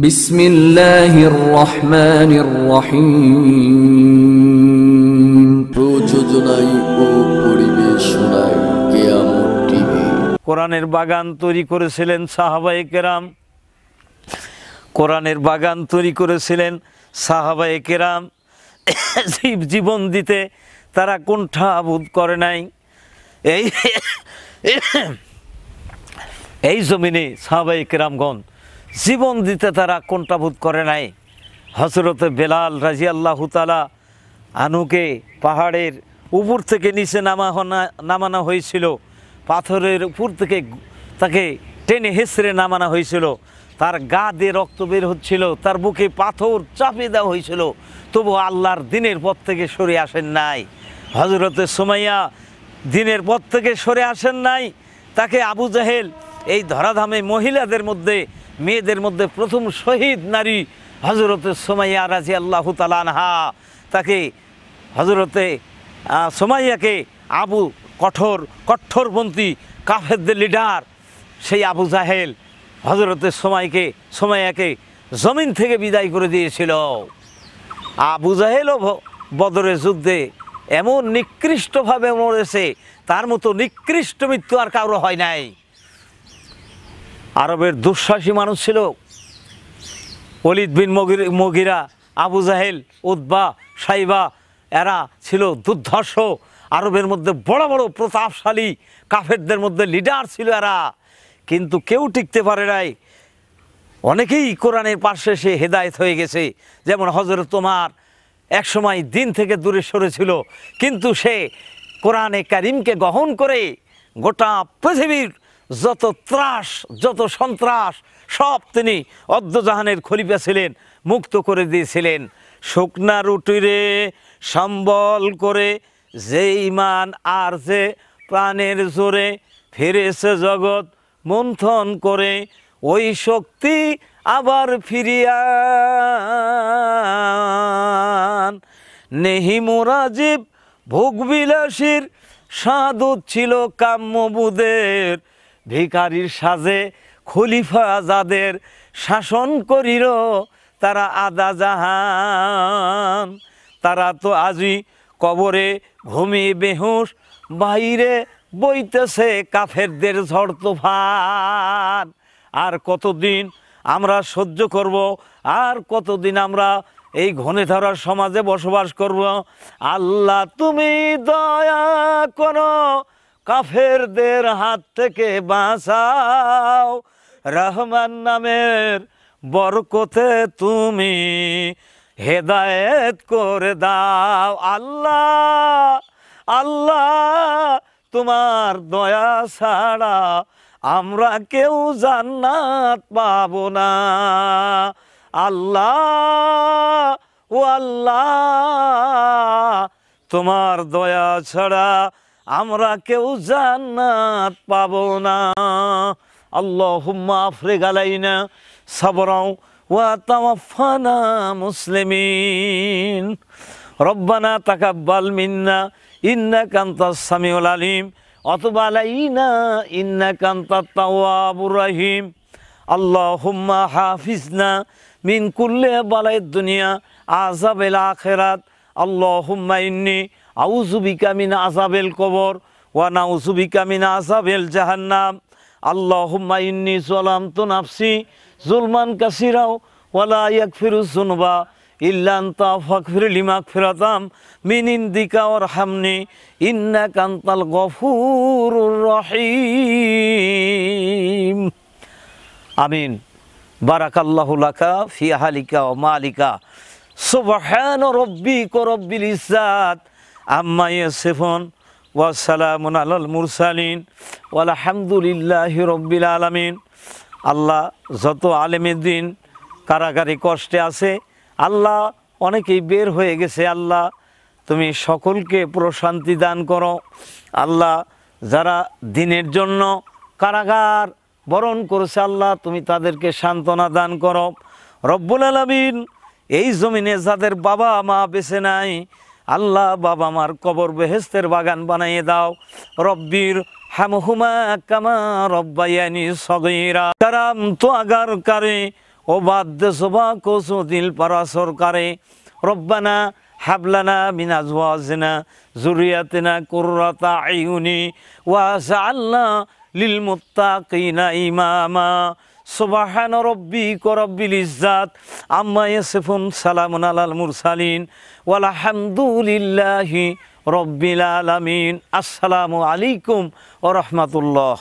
বিসমিল্লাহির রহমানির রহিম। প্রযোজনায় ও পরিবেশনায় কিয়ামত টিভি। কোরআনের বাগান তৈরি করেছিলেন সাহাবায়ে কেরাম। কোরআনের বাগান তৈরি করেছিলেন সাহাবায়ে কেরাম। জীবন দিতে তারা কুণ্ঠাবোধ করে নাই। এই জমিনে সাহাবায়ে কেরামগণ জীবন দিতে তারা কুণ্ঠাবোধ করে নাই। হযরতে বেলাল রাদিয়াল্লাহু তাআলা আনুকে পাহাড়ের উপর থেকে নিচে নামানো হয়েছিল। পাথরের উপর থেকে তাকে টেনে হেঁচড়ে নামানো হয়েছিল। তার গা দিয়ে রক্ত বের হচ্ছিল, তার বুকে পাথর চাপিয়ে দেওয়া হয়েছিল, তবু আল্লাহর দিনের পথ থেকে সরে আসেন নাই। হযরতে সুমাইয়া দিনের পথ থেকে সরে আসেন নাই। তাকে আবু জাহেল, এই ধরাধামে মহিলাদের মধ্যে, মেয়েদের মধ্যে প্রথম শহীদ নারী হযরতে সুমাইয়া রাদিয়াল্লাহু তাআলা আনহা, তাকে হযরতে সুমাইয়াকে আবু কঠোরপন্থী কাফেরদের লিডার সেই আবু জাহেল হযরতে সুমাইয়াকে জমিন থেকে বিদায় করে দিয়েছিল। আবু জাহেলও বদরের যুদ্ধে এমন নিকৃষ্টভাবে মরেছে, তার মতো নিকৃষ্ট মৃত্যু আর কারো হয় নাই। আরবের দুঃসাহসী মানুষ ছিল ওলীদ বিন মুগীরা, আবু জাহেল, উতবা, সাইবা, এরা ছিল দুর্ধর্ষ। আরবের মধ্যে বড় বড় প্রতাপশালী কাফেরদের মধ্যে লিডার ছিল এরা, কিন্তু কেউ টিকতে পারে নাই। অনেকেই কোরআনের পাশে সে হেদায়েত হয়ে গেছে। যেমন হযরত ওমর একসময় দিন থেকে দূরে সরেছিল, কিন্তু সে কোরআনে কারিমকে গ্রহণ করে গোটা পৃথিবীর যত ত্রাস, যত সন্ত্রাস সব তিনি অর্ধজাহানের খলিফা ছিলেন, মুক্ত করে দিয়েছিলেন। শুকনা রুটিরে সম্বল করে যে ঈমান আর যে প্রাণের জোরে ফিরেছে জগৎ মন্থন করে, ওই শক্তি আবার ফিরিয়া নেহি মুরাজিব ভোগবিলাসীর সাধু ছিল কাম্যবুদের, ভিখারির সাজে খলিফা যাদের শাসন করিল তারা আদা জাহান। তারা তো আজই কবরে ঘুমিয়ে বেহুশ, বাইরে বইতেছে কাফেরদের ঝড় তুফান। আর কতদিন আমরা সহ্য করব, আর কতদিন আমরা এই ঘনে ধরার সমাজে বসবাস করব? আল্লাহ তুমি দয়া করো, কাফেরদের হাত থেকে বাঁচাও, রহমান নামের বরকতে তুমি হেদায়েত করে দাও। আল্লাহ আল্লাহ তোমার দয়া ছাড়া আমরা কেউ জান্নাত পাবো না। আল্লাহ ও আল্লাহ তোমার দয়া ছাড়া আমরা কেউ জান্নাত পাবো না। আল্লাহুম্মা আফরিগ আলাইনা সাবরাও ওয়া তাওয়াফানা মুসলিমিন। রব্বানা তাকাব্বাল মিন্না ইন্নাকা আনতাস সামিউল আলিম ওয়া তুব আলাইনা ইন্নাকা আনতাত তাওয়াবুর রহিম। আল্লাহুম্মা হাফিজনা মিন কুল্লি বালাইদ দুনিয়া আযাবিল আখিরাত। আল্লাহুম্মা ইন্নী আউযু বিকা মিন আযাবিল কবর ওয়া নাউযু বিকা মিন আযাবিল জাহান্নাম। আল্লাহুম্মা ইন্নী যালামতু নাফসি যুলমান কাসীরা ওয়া লা ইয়াগফিরুয যুনুবা ইল্লা আনতা ফাগফির লি মাগফিরাতাম মিন ইনদিকা ওয়ারহামনি ইন্নাকা আনতাল গফুরুর রহিম। আমিন। বারাকাল্লাহু লাকা ফি আহলিকা ওয়া মালিকা। সুবহান রাব্বিকা রাব্বিল ইজ্জাত আম্মা ইয়াসিফুন ওয়া সালামুন আলাল মুরসালিন ওয়ালহামদুলিল্লাহি রাব্বিল আলামিন। আল্লাহ যত আলেমের দিন কারাগারে কষ্টে আছে, আল্লাহ অনেকেই বের হয়ে গেছে, আল্লাহ তুমি সকলকে প্রশান্তি দান করো। আল্লাহ যারা দিনের জন্য কারাগার বরণ করেছে, আল্লাহ তুমি তাদেরকে সান্ত্বনা দান করো। রব্বুল আলামিন এই জমিনে যাদের বাবা মা বেঁচে নাই, আল্লাহ বাবা মার কবর বেহেশতের বাগান বানিয়ে দাও। রব্বির হামহুমা কামা রব্বায়ানি সগীরা। কারাম তো আগার কারে ও বাদ্য সভা কোসো দিল পারা সরকারে রব্বানা হাবলানা মিন আজওয়াজিনা যুররিয়াতিনা কুররাতা আইউনি ওয়া জাআলনা লিল মুত্তাকিনা ইমামা সুবহান রাব্বিকা রাব্বিল ইজ্জাত আম্মা ইয়াসিফুন সালামুন আলাল মুরসালিন ওয়াল হামদুলিল্লাহি রাব্বিল আলামিন। আসসালামু আলাইকুম ওয়া রাহমাতুল্লাহ।